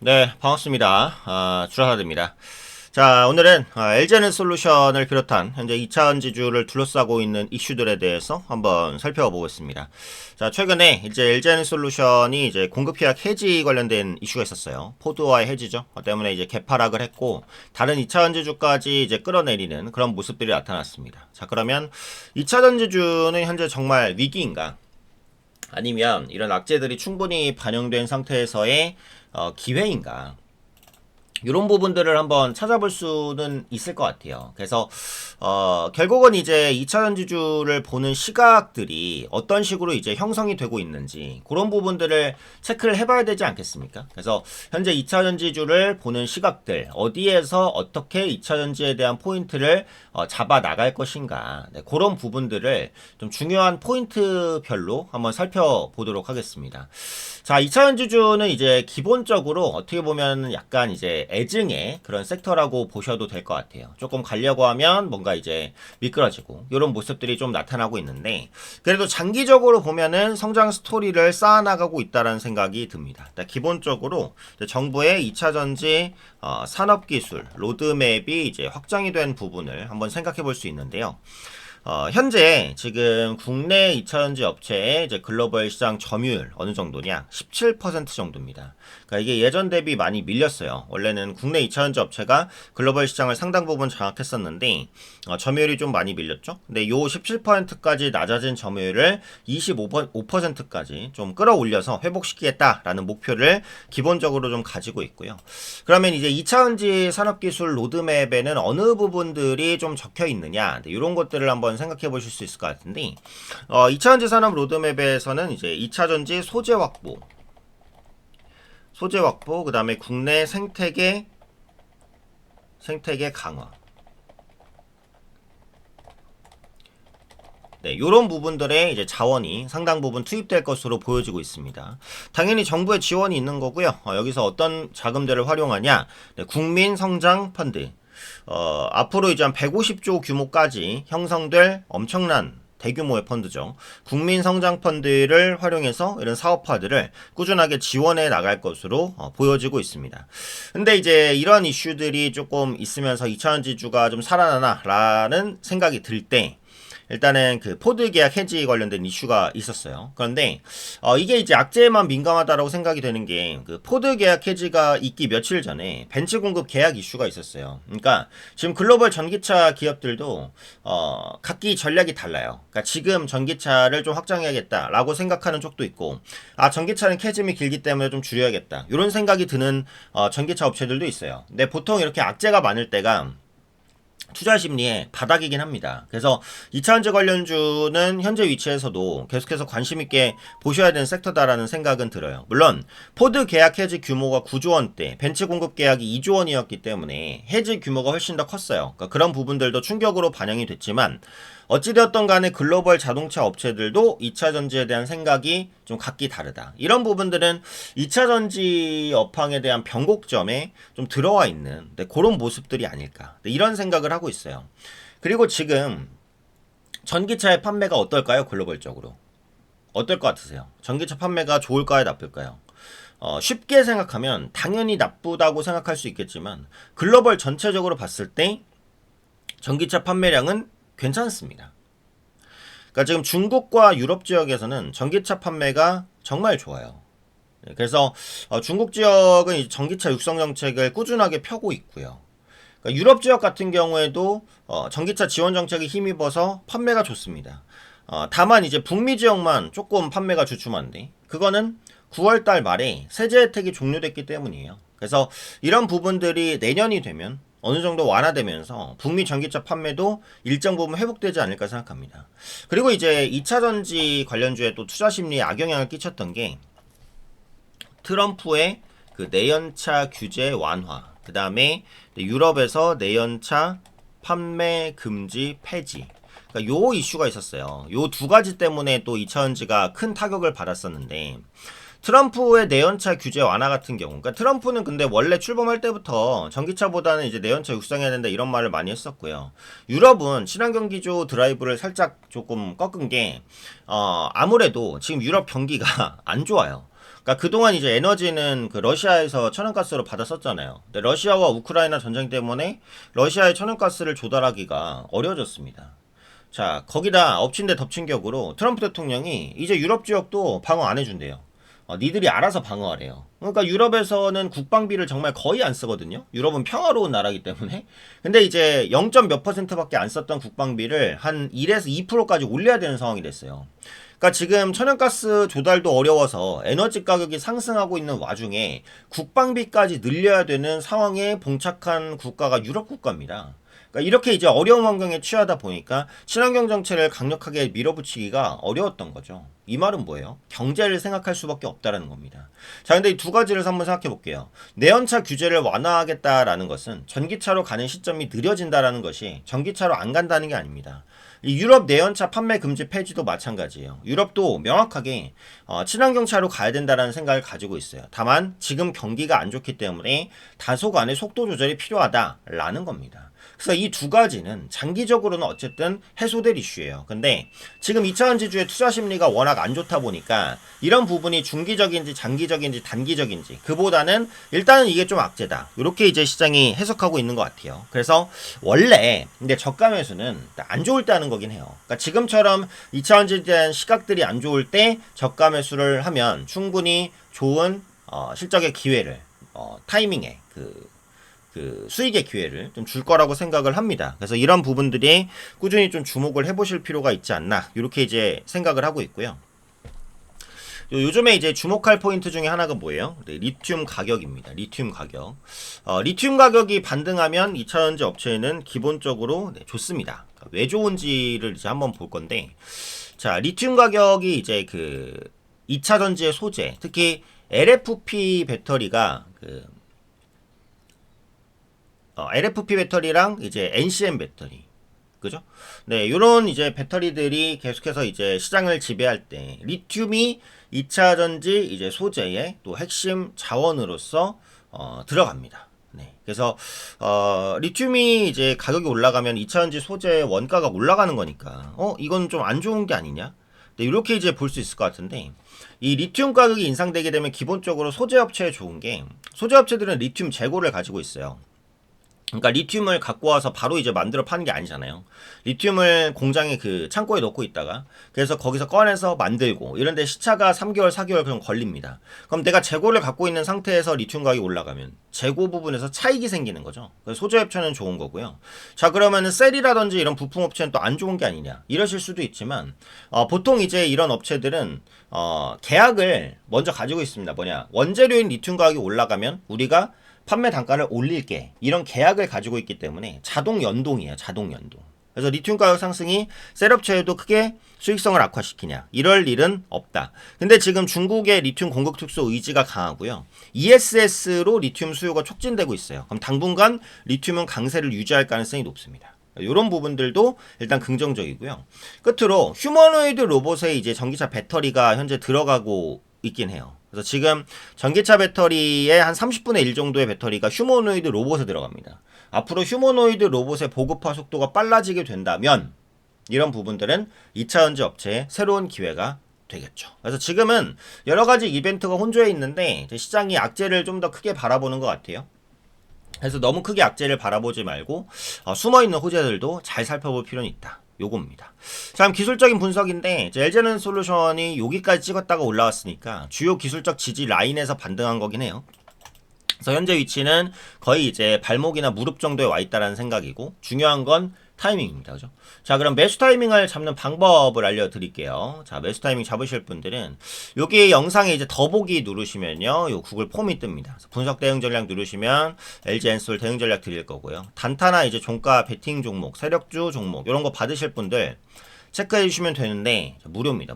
네, 반갑습니다. 주라사드입니다. 자, 오늘은 LG에너솔루션을 비롯한 현재 2차 전지주를 둘러싸고 있는 이슈들에 대해서 한번 살펴보겠습니다. 자, 최근에 이제 LG에너솔루션이 이제 공급 계약 해지 관련된 이슈가 있었어요. 포드와의 해지죠. 때문에 이제 개파락을 했고 다른 2차 전지주까지 이제 끌어내리는 그런 모습들이 나타났습니다. 자, 그러면 2차 전지주는 현재 정말 위기인가? 아니면 이런 악재들이 충분히 반영된 상태에서의 기회인가? 이런 부분들을 한번 찾아볼 수는 있을 것 같아요. 그래서 결국은 이제 2차 전지주를 보는 시각들이 어떤 식으로 이제 형성이 되고 있는지 그런 부분들을 체크를 해봐야 되지 않겠습니까? 그래서 현재 2차 전지주를 보는 시각들 어디에서 어떻게 2차 전지에 대한 포인트를 잡아 나갈 것인가, 네, 그런 부분들을 좀 중요한 포인트별로 한번 살펴보도록 하겠습니다. 자, 2차 전지주는 이제 기본적으로 어떻게 보면 약간 이제 애증의 그런 섹터라고 보셔도 될 것 같아요. 조금 가려고 하면 뭔가 이제 미끄러지고 이런 모습들이 좀 나타나고 있는데, 그래도 장기적으로 보면은 성장 스토리를 쌓아나가고 있다는 생각이 듭니다. 기본적으로 정부의 2차 전지 산업기술 로드맵이 이제 확장이 된 부분을 한번 생각해 볼 수 있는데요. 현재 지금 국내 2차전지 업체의 이제 글로벌 시장 점유율 어느 정도냐? 17% 정도입니다. 그러니까 이게 예전 대비 많이 밀렸어요. 원래는 국내 2차전지 업체가 글로벌 시장을 상당 부분 장악했었는데 점유율이 좀 많이 밀렸죠. 근데 요 17%까지 낮아진 점유율을 25%까지 좀 끌어올려서 회복시키겠다라는 목표를 기본적으로 좀 가지고 있고요. 그러면 이제 2차전지 산업기술 로드맵에는 어느 부분들이 좀 적혀 있느냐? 이런 것들을 한번 생각해 보실 수 있을 것 같은데, 2차전지 산업 로드맵에서는 이제 2차전지 소재 확보, 그 다음에 국내 생태계 강화. 네, 요런 부분들에 이제 자원이 상당 부분 투입될 것으로 보여지고 있습니다. 당연히 정부의 지원이 있는 거고요. 여기서 어떤 자금들을 활용하냐? 네, 국민 성장 펀드. 앞으로 이제 한 150조 규모까지 형성될 엄청난 대규모의 펀드죠. 국민 성장 펀드를 활용해서 이런 사업화들을 꾸준하게 지원해 나갈 것으로 보여지고 있습니다. 근데 이제 이런 이슈들이 조금 있으면서 2차전지주가 좀 살아나나라는 생각이 들 때, 일단은 그 포드 계약 해지 관련된 이슈가 있었어요. 그런데 이게 이제 악재에만 민감하다라고 생각이 되는 게, 그 포드 계약 해지가 있기 며칠 전에 벤츠 공급 계약 이슈가 있었어요. 그러니까 지금 글로벌 전기차 기업들도 각기 전략이 달라요. 그러니까 지금 전기차를 좀 확장해야겠다라고 생각하는 쪽도 있고, 전기차는 캐즘이 길기 때문에 좀 줄여야겠다, 이런 생각이 드는 전기차 업체들도 있어요. 근데 보통 이렇게 악재가 많을 때가 투자 심리의 바닥이긴 합니다. 그래서 2차전지 관련주는 현재 위치에서도 계속해서 관심 있게 보셔야 되는 섹터다라는 생각은 들어요. 물론 포드 계약 해지 규모가 9조 원대, 벤츠 공급 계약이 2조 원이었기 때문에 해지 규모가 훨씬 더 컸어요. 그러니까 그런 부분들도 충격으로 반영이 됐지만, 어찌되었던 간에 글로벌 자동차 업체들도 2차 전지에 대한 생각이 좀 각기 다르다, 이런 부분들은 2차 전지 업황에 대한 변곡점에 좀 들어와 있는, 그런 모습들이 아닐까, 이런 생각을 하고 있어요. 그리고 지금 전기차의 판매가 어떨까요? 글로벌적으로 어떨 것 같으세요? 전기차 판매가 좋을까요? 나쁠까요? 쉽게 생각하면 당연히 나쁘다고 생각할 수 있겠지만, 글로벌 전체적으로 봤을 때 전기차 판매량은 괜찮습니다. 그러니까 지금 중국과 유럽 지역에서는 전기차 판매가 정말 좋아요. 그래서 중국 지역은 전기차 육성 정책을 꾸준하게 펴고 있고요. 그러니까 유럽 지역 같은 경우에도 전기차 지원 정책에 힘입어서 판매가 좋습니다. 다만 이제 북미 지역만 조금 판매가 주춤한데, 그거는 9월달 말에 세제 혜택이 종료됐기 때문이에요. 그래서 이런 부분들이 내년이 되면 어느 정도 완화되면서 북미 전기차 판매도 일정 부분 회복되지 않을까 생각합니다. 그리고 이제 2차 전지 관련주에 또 투자 심리에 악영향을 끼쳤던 게 트럼프의 그 내연차 규제 완화, 그 다음에 유럽에서 내연차 판매 금지 폐지, 그러니까 요 이슈가 있었어요. 요 두 가지 때문에 또 2차전지가 큰 타격을 받았었는데, 트럼프의 내연차 규제 완화 같은 경우, 그러니까 트럼프는 근데 원래 출범할 때부터 전기차보다는 이제 내연차 육성해야 된다, 이런 말을 많이 했었고요. 유럽은 친환경 기조 드라이브를 살짝 조금 꺾은 게 아무래도 지금 유럽 경기가 안 좋아요. 그러니까 그동안 이제 에너지는 그 러시아에서 천연가스로 받았었잖아요. 근데 러시아와 우크라이나 전쟁 때문에 러시아의 천연가스를 조달하기가 어려워졌습니다. 자, 거기다 엎친 데 덮친 격으로 트럼프 대통령이 이제 유럽 지역도 방어 안 해준대요. 니들이 알아서 방어하래요. 그러니까 유럽에서는 국방비를 정말 거의 안 쓰거든요. 유럽은 평화로운 나라이기 때문에. 근데 이제 0. 몇 %밖에 안 썼던 국방비를 한 1에서 2%까지 올려야 되는 상황이 됐어요. 그러니까 지금 천연가스 조달도 어려워서 에너지 가격이 상승하고 있는 와중에 국방비까지 늘려야 되는 상황에 봉착한 국가가 유럽 국가입니다. 그러니까 이렇게 이제 어려운 환경에 취하다 보니까 친환경 정책을 강력하게 밀어붙이기가 어려웠던 거죠. 이 말은 뭐예요? 경제를 생각할 수밖에 없다라는 겁니다. 자, 근데 이 두 가지를 한번 생각해 볼게요. 내연차 규제를 완화하겠다라는 것은 전기차로 가는 시점이 느려진다라는 것이 전기차로 안 간다는 게 아닙니다. 이 유럽 내연차 판매 금지 폐지도 마찬가지예요. 유럽도 명확하게 친환경 차로 가야 된다라는 생각을 가지고 있어요. 다만 지금 경기가 안 좋기 때문에 다소간의 속도 조절이 필요하다라는 겁니다. 그래서 이 두 가지는 장기적으로는 어쨌든 해소될 이슈예요. 근데 지금 2차 전지주의 투자 심리가 워낙 안 좋다 보니까 이런 부분이 중기적인지 장기적인지 단기적인지 그보다는 일단은 이게 좀 악재다. 이렇게 이제 시장이 해석하고 있는 것 같아요. 그래서 원래 근데 저가 매수는 안 좋을 때 하는 거긴 해요. 그러니까 지금처럼 2차 전지에 대한 시각들이 안 좋을 때 저가 매수를 하면 충분히 좋은 실적의 기회를 타이밍에 그 수익의 기회를 좀 줄 거라고 생각을 합니다. 그래서 이런 부분들이 꾸준히 좀 주목을 해보실 필요가 있지 않나 이렇게 이제 생각을 하고 있고요. 요즘에 이제 주목할 포인트 중에 하나가 뭐예요? 네, 리튬 가격입니다. 리튬 가격. 리튬 가격이 반등하면 2차전지 업체는 기본적으로 좋습니다. 그러니까 왜 좋은지를 이제 한번 볼 건데, 자, 리튬 가격이 이제 그 2차전지의 소재, 특히 LFP 배터리가 LFP 배터리랑 이제 NCM 배터리. 그죠? 네, 요런 이제 배터리들이 계속해서 이제 시장을 지배할 때 리튬이 2차 전지 이제 소재의 또 핵심 자원으로서 들어갑니다. 네. 그래서 리튬이 이제 가격이 올라가면 2차 전지 소재 원가가 올라가는 거니까 이건 좀 안 좋은 게 아니냐? 네, 이렇게 이제 볼 수 있을 것 같은데 이 리튬 가격이 인상되게 되면 기본적으로 소재 업체에 좋은 게 소재 업체들은 리튬 재고를 가지고 있어요. 그러니까 리튬을 갖고 와서 바로 이제 만들어 파는 게 아니잖아요. 리튬을 공장에 그 창고에 넣고 있다가 그래서 거기서 꺼내서 만들고 이런데 시차가 3개월, 4개월 그럼 걸립니다. 그럼 내가 재고를 갖고 있는 상태에서 리튬 가격이 올라가면 재고 부분에서 차익이 생기는 거죠. 소재 업체는 좋은 거고요. 자, 그러면은 셀이라든지 이런 부품 업체는 또 안 좋은 게 아니냐 이러실 수도 있지만 보통 이제 이런 업체들은 계약을 먼저 가지고 있습니다. 뭐냐, 원재료인 리튬 가격이 올라가면 우리가 판매 단가를 올릴게 이런 계약을 가지고 있기 때문에 자동 연동이에요. 자동 연동. 그래서 리튬 가격 상승이 셀업체에도 크게 수익성을 악화시키냐 이럴 일은 없다. 근데 지금 중국의 리튬 공급 특수 의지가 강하고요. ESS로 리튬 수요가 촉진되고 있어요. 그럼 당분간 리튬은 강세를 유지할 가능성이 높습니다. 이런 부분들도 일단 긍정적이고요. 끝으로 휴머노이드 로봇에 이제 전기차 배터리가 현재 들어가고 있긴 해요. 그래서 지금 전기차 배터리의 한 30분의 1 정도의 배터리가 휴머노이드 로봇에 들어갑니다. 앞으로 휴머노이드 로봇의 보급화 속도가 빨라지게 된다면 이런 부분들은 2차전지 업체의 새로운 기회가 되겠죠. 그래서 지금은 여러 가지 이벤트가 혼조해 있는데 시장이 악재를 좀 더 크게 바라보는 것 같아요. 그래서 너무 크게 악재를 바라보지 말고 숨어있는 호재들도 잘 살펴볼 필요는 있다. 요겁니다. 자, 그럼 기술적인 분석인데 LG에너지솔루션이 여기까지 찍었다가 올라왔으니까 주요 기술적 지지 라인에서 반등한 거긴 해요. 그래서 현재 위치는 거의 이제 발목이나 무릎 정도에 와 있다라는 생각이고 중요한 건 타이밍입니다. 그죠? 자, 그럼 매수 타이밍을 잡는 방법을 알려드릴게요. 자, 매수 타이밍 잡으실 분들은 여기 영상에 이제 더보기 누르시면요, 요 구글 폼이 뜹니다. 분석 대응 전략 누르시면 LG엔솔 대응 전략 드릴 거고요. 단타나 이제 종가 베팅 종목, 세력주 종목 이런 거 받으실 분들 체크해 주시면 되는데 무료입니다.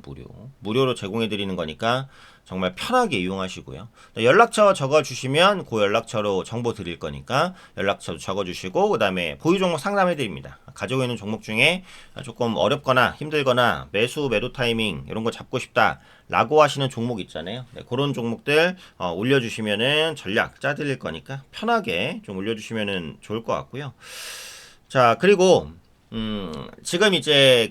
무료로 제공해 드리는 거니까 정말 편하게 이용하시고요. 연락처 적어주시면 그 연락처로 정보 드릴 거니까 연락처도 적어주시고 그 다음에 보유 종목 상담해 드립니다. 가지고 있는 종목 중에 조금 어렵거나 힘들거나 매도 타이밍 이런 거 잡고 싶다 라고 하시는 종목 있잖아요. 네, 그런 종목들 올려주시면은 전략 짜드릴 거니까 편하게 좀 올려주시면은 좋을 것 같고요. 자, 그리고 지금 이제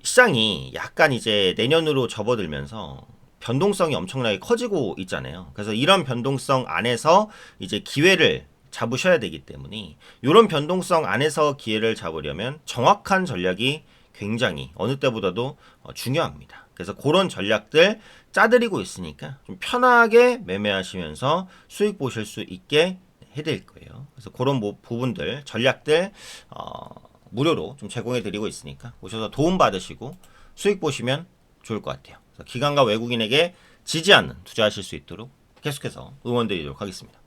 시장이 약간 이제 내년으로 접어들면서 변동성이 엄청나게 커지고 있잖아요. 그래서 이런 변동성 안에서 이제 기회를 잡으셔야 되기 때문에 이런 변동성 안에서 기회를 잡으려면 정확한 전략이 굉장히 어느 때보다도 중요합니다. 그래서 그런 전략들 짜드리고 있으니까 좀 편하게 매매하시면서 수익 보실 수 있게 해드릴 거예요. 그래서 그런 부분들 전략들 무료로 좀 제공해 드리고 있으니까 오셔서 도움 받으시고 수익 보시면 좋을 것 같아요. 그래서 기관과 외국인에게 지지 않는 투자하실 수 있도록 계속해서 응원드리도록 하겠습니다.